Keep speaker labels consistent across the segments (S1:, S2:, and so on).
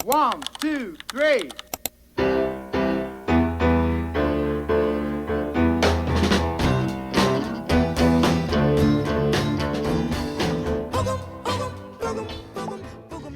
S1: 1, 2, 3.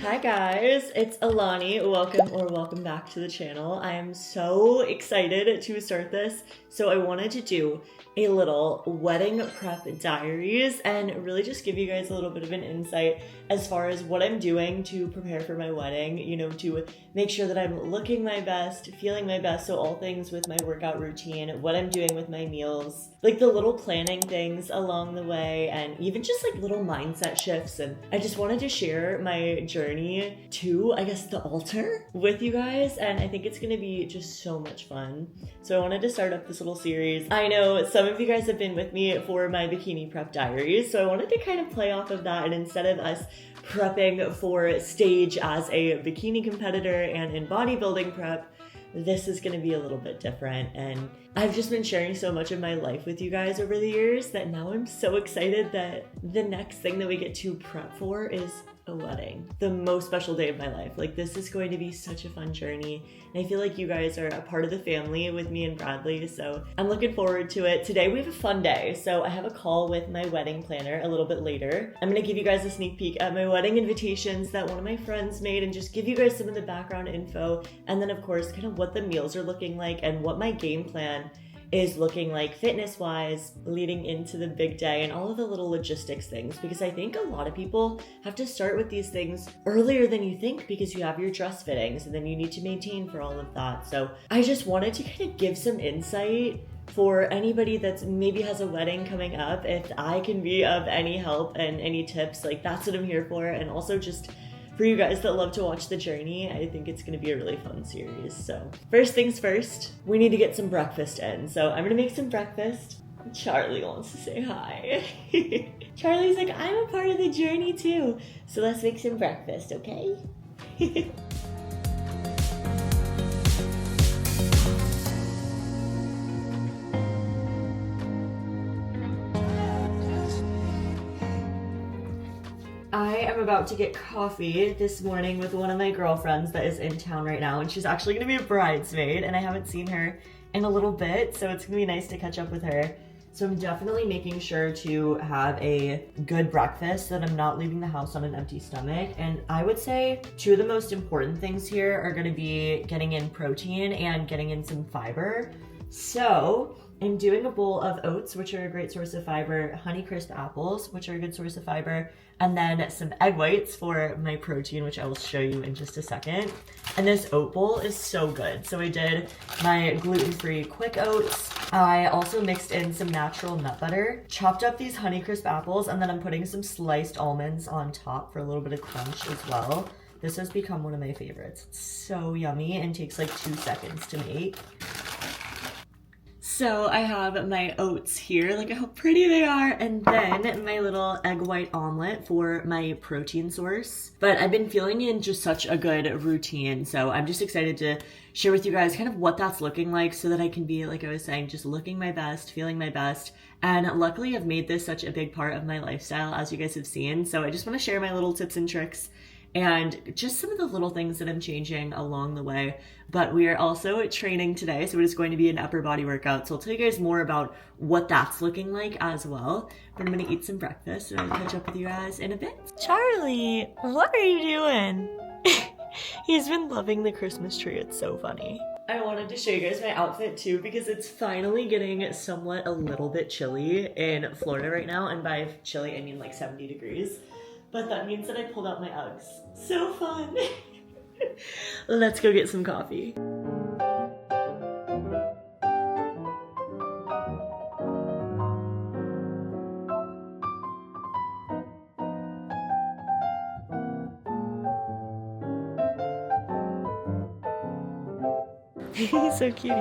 S2: Hi guys, it's Alani. Welcome back to the channel. I am so excited to start this. So I wanted to do a little wedding prep diaries and really just give you guys a little bit of an insight as far as what I'm doing to prepare for my wedding, you know, to make sure that I'm looking my best, feeling my best. So all things with my workout routine, what I'm doing with my meals, like the little planning things along the way, and even just like little mindset shifts. And I just wanted to share my journey to, I guess, the altar with you guys. And I think it's going to be just so much fun. So I wanted to start up this little series. I know some of you guys have been with me for my bikini prep diaries. So I wanted to kind of play off of that. And instead of us prepping for stage as a bikini competitor and in bodybuilding prep, this is going to be a little bit different. And I've just been sharing so much of my life with you guys over the years that now I'm so excited that the next thing that we get to prep for is a wedding. The most special day of my life. Like, this is going to be such a fun journey. And I feel like you guys are a part of the family with me and Bradley. So I'm looking forward to it. Today we have a fun day. So I have a call with my wedding planner a little bit later. I'm going to give you guys a sneak peek at my wedding invitations that one of my friends made and just give you guys some of the background info. And then of course, kind of what the meals are looking like and what my game plan is looking like fitness wise leading into the big day and all of the little logistics things, because I think a lot of people have to start with these things earlier than you think because you have your dress fittings and then you need to maintain for all of that. So I just wanted to kind of give some insight for anybody that's maybe has a wedding coming up. If I can be of any help and any tips, like that's what I'm here for. And also just for you guys that love to watch the journey, I think it's gonna be a really fun series. So first things first, we need to get some breakfast in. So I'm gonna make some breakfast. Charlie wants to say hi. Charlie's like, I'm a part of the journey too. So let's make some breakfast, okay? I am about to get coffee this morning with one of my girlfriends that is in town right now, and she's actually gonna be a bridesmaid, and I haven't seen her in a little bit, so it's gonna be nice to catch up with her. So I'm definitely making sure to have a good breakfast so that I'm not leaving the house on an empty stomach. And I would say two of the most important things here are gonna be getting in protein and getting in some fiber. So I'm doing a bowl of oats, which are a great source of fiber, Honeycrisp apples, which are a good source of fiber, and then some egg whites for my protein, which I will show you in just a second. And this oat bowl is so good. So I did my gluten-free quick oats. I also mixed in some natural nut butter, chopped up these Honeycrisp apples, and then I'm putting some sliced almonds on top for a little bit of crunch as well. This has become one of my favorites. It's so yummy and takes like 2 seconds to make. So I have my oats here, look at how pretty they are, and then my little egg white omelet for my protein source. But I've been feeling in just such a good routine, so I'm just excited to share with you guys kind of what that's looking like so that I can be, like I was saying, just looking my best, feeling my best. And luckily I've made this such a big part of my lifestyle, as you guys have seen. So I just want to share my little tips and tricks and just some of the little things that I'm changing along the way. But we are also training today, so it is going to be an upper body workout. So I'll tell you guys more about what that's looking like as well. But I'm gonna eat some breakfast and I'll catch up with you guys in a bit. Charlie, what are you doing? He's been loving the Christmas tree, it's so funny. I wanted to show you guys my outfit too because it's finally getting somewhat a little bit chilly in Florida right now. And by chilly, I mean like 70 degrees. But that means that I pulled out my Uggs. So fun. Let's go get some coffee. He's so cute.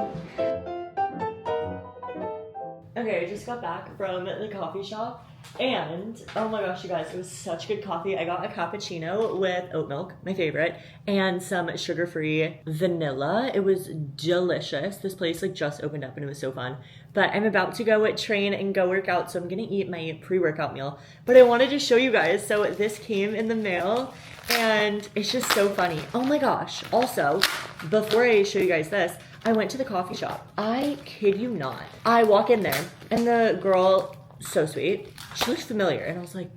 S2: Okay, I just got back from the coffee shop And oh my gosh, you guys, it was such good coffee. I got a cappuccino with oat milk, my favorite, and some sugar-free vanilla. It was delicious. This place like just opened up and it was so fun. But I'm about to go train and go work out, so I'm gonna eat my pre-workout meal. But I wanted to show you guys. So this came in the mail and it's just so funny. Oh my gosh. Also, before I show you guys this, I went to the coffee shop. I kid you not. I walk in there and the girl, so sweet, she looked familiar, and I was like,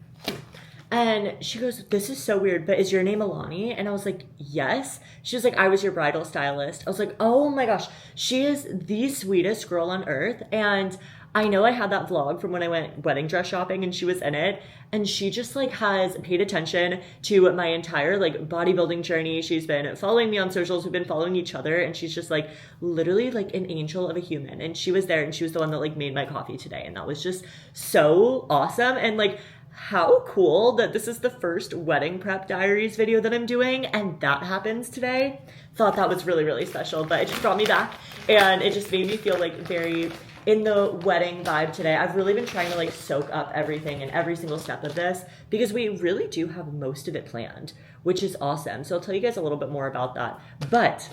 S2: and she goes, this is so weird, but is your name Alani? And I was like, yes. She was like, I was your bridal stylist. I was like, oh my gosh, she is the sweetest girl on earth. And I know I had that vlog from when I went wedding dress shopping and she was in it, and she just like has paid attention to my entire like bodybuilding journey. She's been following me on socials. We've been following each other, and she's just like literally like an angel of a human. And she was there, and she was the one that like made my coffee today, and that was just so awesome. And like, how cool that this is the first wedding prep diaries video that I'm doing, and that happens today. Thought that was really, really special, but it just brought me back, and it just made me feel like very in the wedding vibe today. I've really been trying to like soak up everything and every single step of this, because we really do have most of it planned, which is awesome. So I'll tell you guys a little bit more about that. But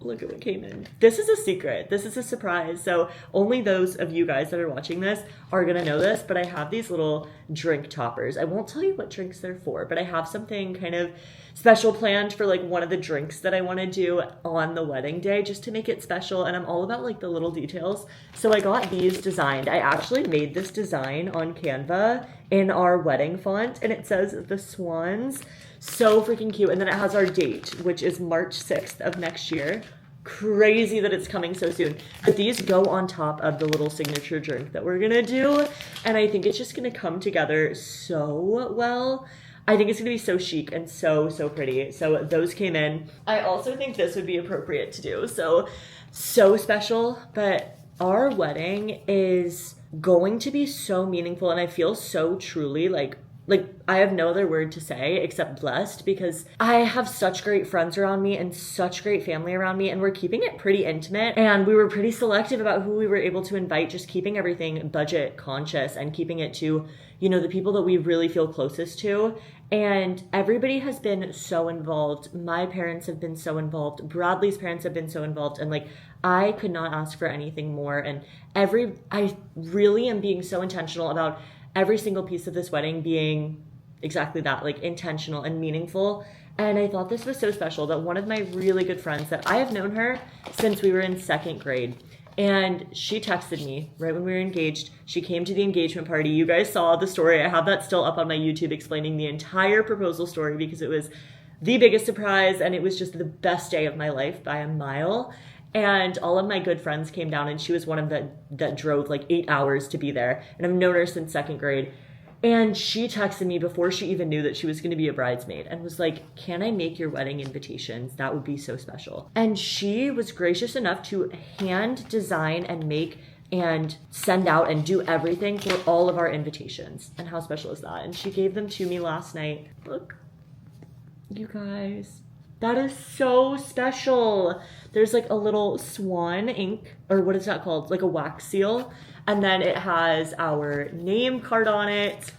S2: look at what came in. This is a secret. This is a surprise. So only those of you guys that are watching this are gonna know this, but I have these little drink toppers. I won't tell you what drinks they're for, but I have something kind of special planned for like one of the drinks that I wanna do on the wedding day, just to make it special. And I'm all about like the little details. So I got these designed. I actually made this design on Canva in our wedding font, and it says the swans. So freaking cute. And then it has our date, which is March 6th of next year. Crazy that it's coming so soon. But these go on top of the little signature drink that we're gonna do, and I think it's just gonna come together so well. I think it's gonna be so chic and so pretty. So those came in. I also think this would be appropriate to do. So special, but our wedding is going to be so meaningful, and I feel so truly like I have no other word to say except blessed, because I have such great friends around me and such great family around me, and we're keeping it pretty intimate, and we were pretty selective about who we were able to invite, just keeping everything budget conscious and keeping it to, you know, the people that we really feel closest to. And everybody has been so involved. My parents have been so involved. Bradley's parents have been so involved, and like, I could not ask for anything more. And I really am being so intentional about every single piece of this wedding being exactly that, like intentional and meaningful. And I thought this was so special that one of my really good friends, that I have known her since we were in second grade, and she texted me right when we were engaged. She came to the engagement party. You guys saw the story. I have that still up on my YouTube, explaining the entire proposal story, because it was the biggest surprise, and it was just the best day of my life by a mile. And all of my good friends came down, and she was one of that drove like 8 hours to be there. And I've known her since second grade. And she texted me before she even knew that she was going to be a bridesmaid, and was like, can I make your wedding invitations? That would be so special. And she was gracious enough to hand design and make and send out and do everything for all of our invitations. And how special is that? And she gave them to me last night. Look, you guys. That is so special. There's like a little swan ink, or what is that called? Like a wax seal. And then it has our name card on it.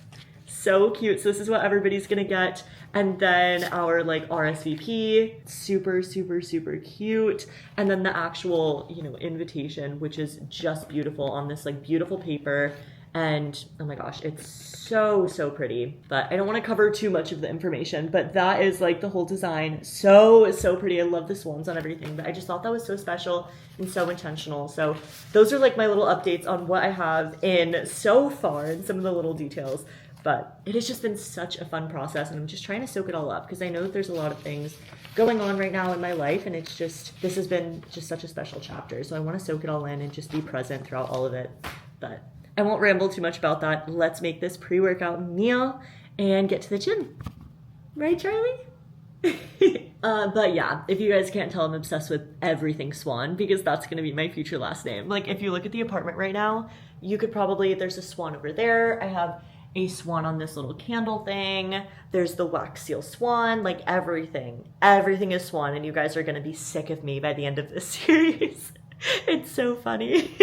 S2: So cute. So this is what everybody's gonna get. And then our like RSVP, super cute. And then the actual, you know, invitation, which is just beautiful on this like beautiful paper. And oh my gosh, it's so pretty. But I don't want to cover too much of the information, but that is like the whole design. So pretty. I love the swans on everything, but I just thought that was so special and so intentional. So those are like my little updates on what I have in so far and some of the little details. But it has just been such a fun process, and I'm just trying to soak it all up, because I know that there's a lot of things going on right now in my life, and it's just, this has been just such a special chapter. So I want to soak it all in and just be present throughout all of it. But I won't ramble too much about that. Let's make this pre-workout meal and get to the gym. Right, Charlie? But yeah, if you guys can't tell, I'm obsessed with everything swan, because that's going to be my future last name. Like, if you look at the apartment right now, you could probably, there's a swan over there. I have a swan on this little candle thing. There's the wax seal swan, like everything is swan, and you guys are going to be sick of me by the end of this series. It's so funny.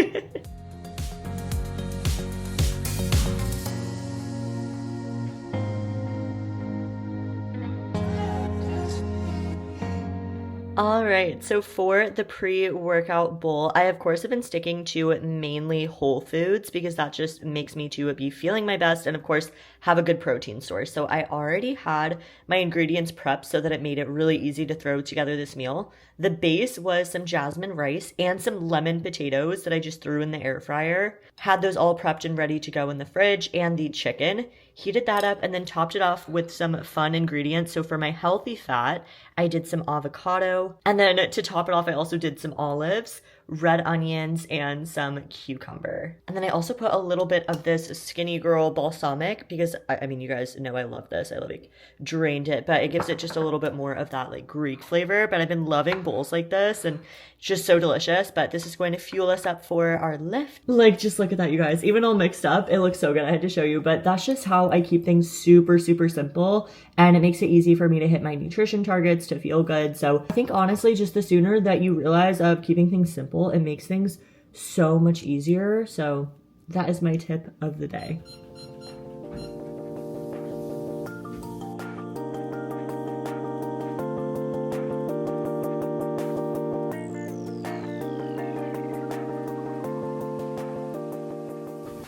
S2: All right, so for the pre-workout bowl, I of course have been sticking to mainly whole foods because that just makes me to be feeling my best and of course have a good protein source. So I already had my ingredients prepped so that it made it really easy to throw together this meal. The base was some jasmine rice and some lemon potatoes that I just threw in the air fryer. Had those all prepped and ready to go in the fridge, and the chicken. Heated that up and then topped it off with some fun ingredients. So for my healthy fat, I did some avocado. And then to top it off, I also did some olives, red onions, and some cucumber. And then I also put a little bit of this Skinny Girl balsamic because, I mean, you guys know I love this. I like drained it, but it gives it just a little bit more of that like Greek flavor. But I've been loving bowls like this and it's just so delicious. But this is going to fuel us up for our lift. Like, just look at that, you guys. Even all mixed up, it looks so good. I had to show you, but that's just how I keep things super, super simple. And it makes it easy for me to hit my nutrition targets, to feel good. So I think honestly, just the sooner that you realize of keeping things simple, it makes things so much easier. So that is my tip of the day.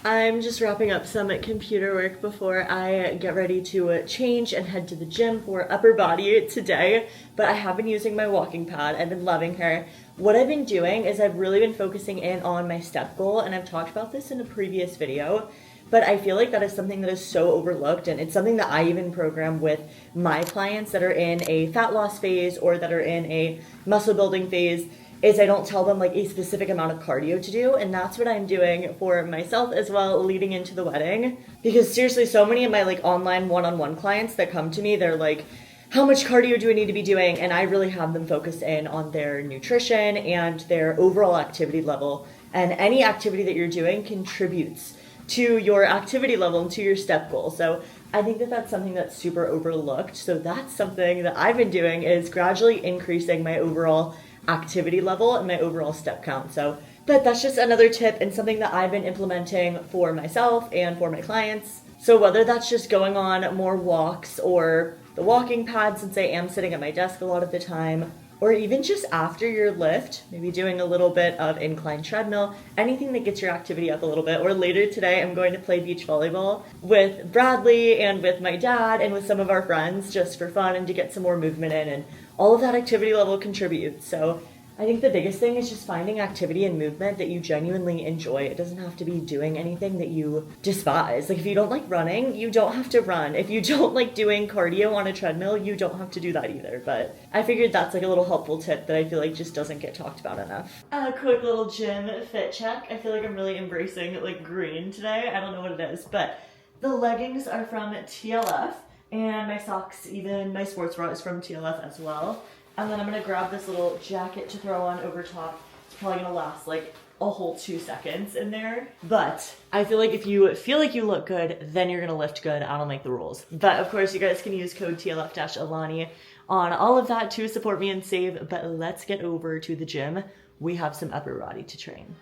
S2: I'm just wrapping up some computer work before I get ready to change and head to the gym for upper body today, but I have been using my walking pad. I've been loving her. What I've been doing is I've really been focusing in on my step goal, and I've talked about this in a previous video, but I feel like that is something that is so overlooked, and it's something that I even program with my clients that are in a fat loss phase or that are in a muscle building phase. Is I don't tell them like a specific amount of cardio to do, and that's what I'm doing for myself as well leading into the wedding. Because seriously, so many of my like online one-on-one clients that come to me, they're like, how much cardio do I need to be doing? And I really have them focused in on their nutrition and their overall activity level. And any activity that you're doing contributes to your activity level and to your step goal. So I think that that's something that's super overlooked. So that's something that I've been doing, is gradually increasing my overall activity level and my overall step count. So, but that's just another tip and something that I've been implementing for myself and for my clients. So whether that's just going on more walks or the walking pad, since I am sitting at my desk a lot of the time, or even just after your lift, maybe doing a little bit of incline treadmill, anything that gets your activity up a little bit. Or later today, I'm going to play beach volleyball with Bradley and with my dad and with some of our friends just for fun and to get some more movement in, and all of that activity level contributes. So I think the biggest thing is just finding activity and movement that you genuinely enjoy. It doesn't have to be doing anything that you despise. Like if you don't like running, you don't have to run. If you don't like doing cardio on a treadmill, you don't have to do that either. But I figured that's like a little helpful tip that I feel like just doesn't get talked about enough. A quick little gym fit check. I feel like I'm really embracing like green today. I don't know what it is, but the leggings are from TLF. And my socks, even my sports bra, is from TLF as well. And then I'm gonna grab this little jacket to throw on over top. It's probably gonna last like a whole 2 seconds in there. But I feel like if you feel like you look good, then you're gonna lift good. I don't make the rules. But of course, you guys can use code TLF-Alani on all of that to support me and save. But let's get over to the gym. We have some upper body to train.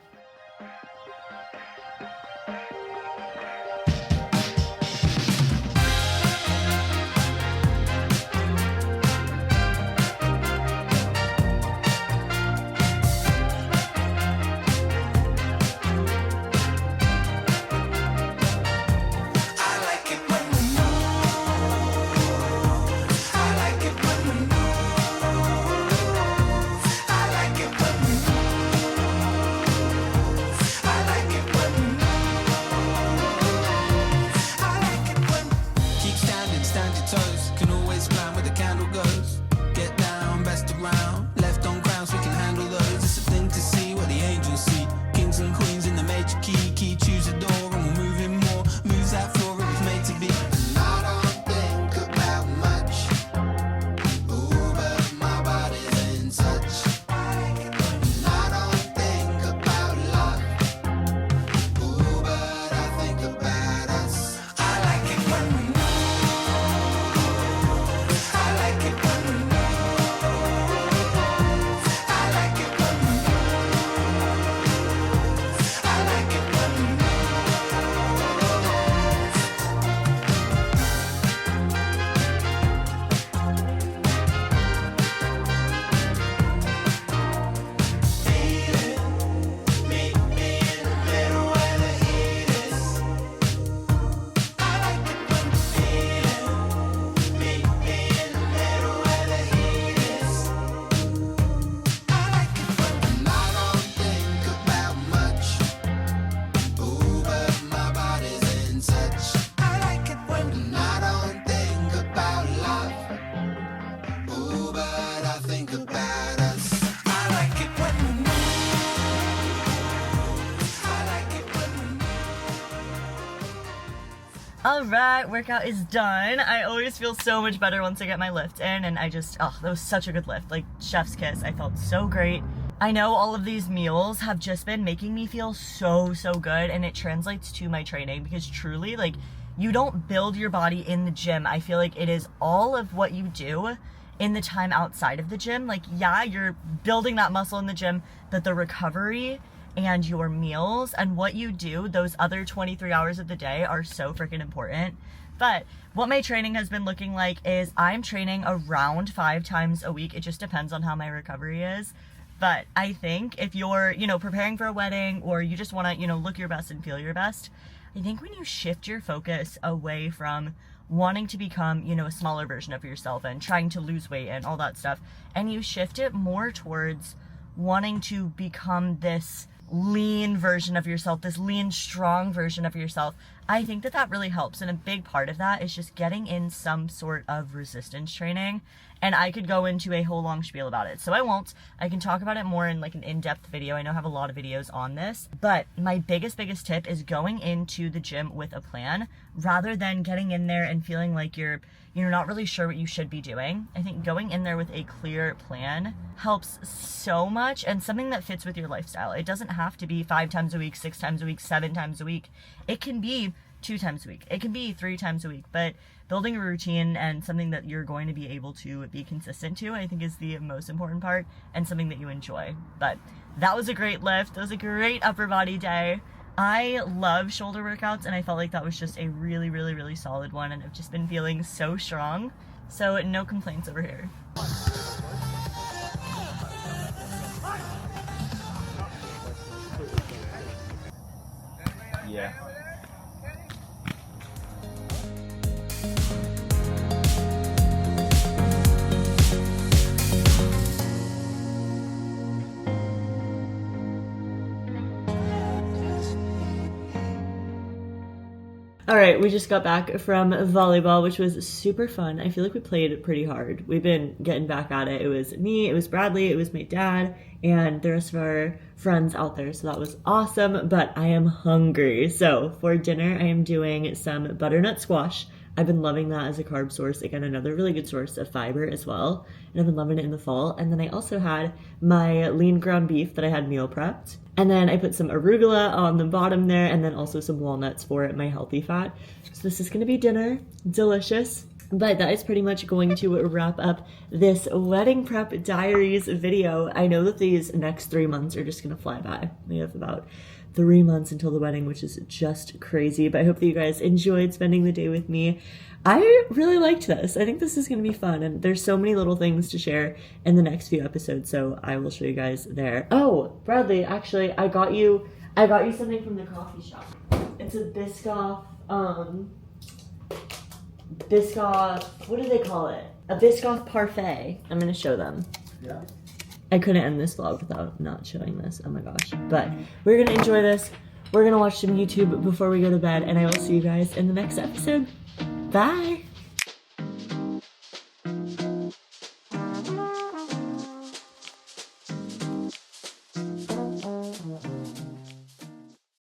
S2: All right, workout is done. I always feel so much better once I get my lift in, and that was such a good lift. Like, chef's kiss. I felt so great. I know all of these meals have just been making me feel so good, and it translates to my training because truly, like, you don't build your body in the gym. I feel like it is all of what you do in the time outside of the gym. Like, yeah, you're building that muscle in the gym, but the recovery and your meals and what you do those other 23 hours of the day are so freaking important. But what my training has been looking like is I'm training around 5 times a week. It just depends on how my recovery is. But I think if you're, preparing for a wedding or you just want to, look your best and feel your best, I think when you shift your focus away from wanting to become, a smaller version of yourself and trying to lose weight and all that stuff, and you shift it more towards wanting to become this lean version of yourself, this lean, strong version of yourself, I think that really helps. And a big part of that is just getting in some sort of resistance training. And I could go into a whole long spiel about it, so I won't. I can talk about it more in like an in-depth video. I know I have a lot of videos on this, but my biggest tip is going into the gym with a plan rather than getting in there and feeling like you're not really sure what you should be doing. I think going in there with a clear plan helps so much, and something that fits with your lifestyle. It doesn't have to be 5 times a week, 6 times a week, 7 times a week. It can be 2 times a week. It can be 3 times a week, but building a routine and something that you're going to be able to be consistent to, I think is the most important part, and something that you enjoy. But that was a great lift. That was a great upper body day. I love shoulder workouts, and I felt like that was just a really solid one, and I've just been feeling so strong. So no complaints over here.
S3: Yeah.
S2: All right, we just got back from volleyball, which was super fun. I feel like we played pretty hard. We've been getting back at it. It was me, it was Bradley, it was my dad, and the rest of our friends out there. So that was awesome, but I am hungry. So for dinner, I am doing some butternut squash. I've been loving that as a carb source. Again, another really good source of fiber as well. And I've been loving it in the fall. And then I also had my lean ground beef that I had meal prepped. And then I put some arugula on the bottom there, and then also some walnuts for my healthy fat. So this is gonna be dinner, delicious. But that is pretty much going to wrap up this wedding prep diaries video. I know that these next 3 months are just gonna fly by. We have about 3 months until the wedding, which is just crazy. But I hope that you guys enjoyed spending the day with me. I really liked this. I think this is going to be fun, and there's so many little things to share in the next few episodes, so I will show you guys there. Oh, Bradley, actually, I got you something from the coffee shop. It's a Biscoff, what do they call it? A Biscoff parfait. I'm going to show them.
S3: Yeah.
S2: I couldn't end this vlog without not showing this. Oh my gosh. But we're going to enjoy this. We're going to watch some YouTube before we go to bed, and I will see you guys in the next episode. Bye.